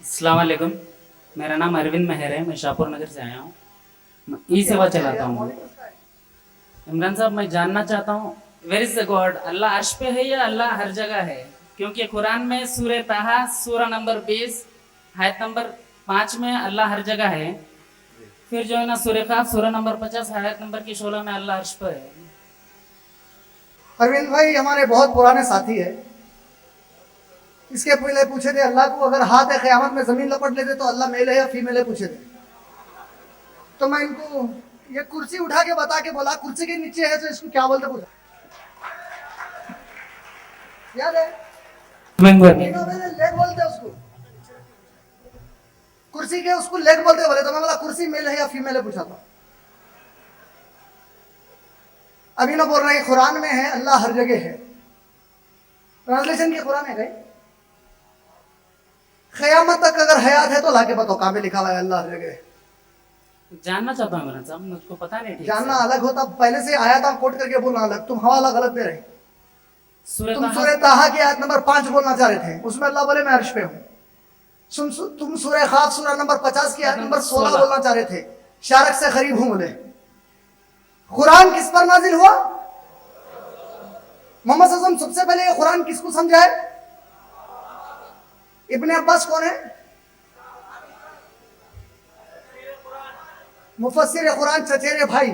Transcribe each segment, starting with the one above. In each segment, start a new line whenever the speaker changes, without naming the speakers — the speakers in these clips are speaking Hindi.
अस्सलाम वालेकुम। मेरा नाम अरविंद मेहर है। मैं शाहपुर नगर से आया हूँ। मैं ई सेवा चलाता हूँ। इमरान साहब, मैं जानना चाहता हूँ, वेयर इज द गॉड? अल्लाह अर्श पे है या अल्लाह हर जगह है? क्योंकि कुरान में सूरह ताहा सूरा नंबर 20 आयत नंबर 5 में अल्लाह हर जगह है। फिर जो है ना सूरह काफ सूरा नंबर 50 आयत नंबर की 16 में अल्लाह अर्श पे है।
अरविंद भाई हमारे बहुत पुराने साथी है। इसके पहले पूछे थे अल्लाह को अगर हाथ है क़यामत में जमीन लपट लेते तो अल्लाह मेल है या फीमेल है पूछे थे। तो मैं इनको ये कुर्सी उठा के बता के बोला कुर्सी के नीचे है तो इसको क्या बोलते पूछा, याद है? लेग बोलते उसको, कुर्सी के उसको लेग बोलते बोले। तो मैं बोला कुर्सी मेल है या फीमेल है पूछा था। अभी ना बोल रहे हैं कुरान में है अल्लाह हर जगह है। ट्रांसलेशन के कुरान है गए क़यामत तक अगर हयात है तो लाके बताओ कहाँ पे लिखा हुआ है अल्लाह हर जगह है।
जानना चाहता हूँ इमरान साहब, मुझको पता नहीं ठीक
जानना अलग होता, पहले से आया था कोट करके बोलना अलग। तुम हवाला गलत दे रहे। तुम सूरह ताहा की आयत नंबर 5 बोलना चाह रहे थे, उसमें अल्लाह बोले मैं अर्श पे हूँ। तुम सूरह खाफ सूरह नंबर 50 की आयत नंबर 16 बोलना चाह रहे थे, शारक से करीब हूं बोले। कुरान किस पर नाजिल हुआ? मोहम्मद सल्लल्लाहु अलैहि वसल्लम सबसे पहले ये कुरान किसको समझाए? इब्ने अब्बास कौन है? मुफस्सिर कुरान चचेरे भाई।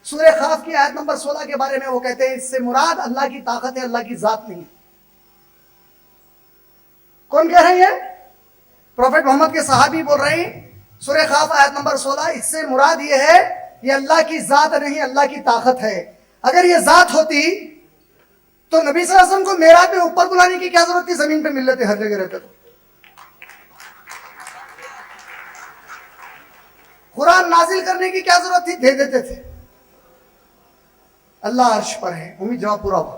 सूरह खाफ की आयत नंबर 16 के बारे में वो कहते हैं इससे मुराद अल्लाह की ताकत है, अल्लाह की जात नहीं है। कौन कह रहे हैं? प्रॉफेट मोहम्मद के सहाबी बोल रहे हैं सूरह खाफ आयत नंबर 16 इससे मुराद ये है ये अल्लाह की जात नहीं, अल्लाह की ताकत है। अगर ये जात होती तो नबी सल्लल्लाहु अलैहि वसल्लम को मेराज में ऊपर बुलाने की क्या जरूरत थी? जमीन पे मिल लेते, हर जगह रहते। तो कुरान नाजिल करने की क्या जरूरत थी? दे देते थे। अल्लाह अर्श पर है। उम्मीद जवाब पूरा हुआ।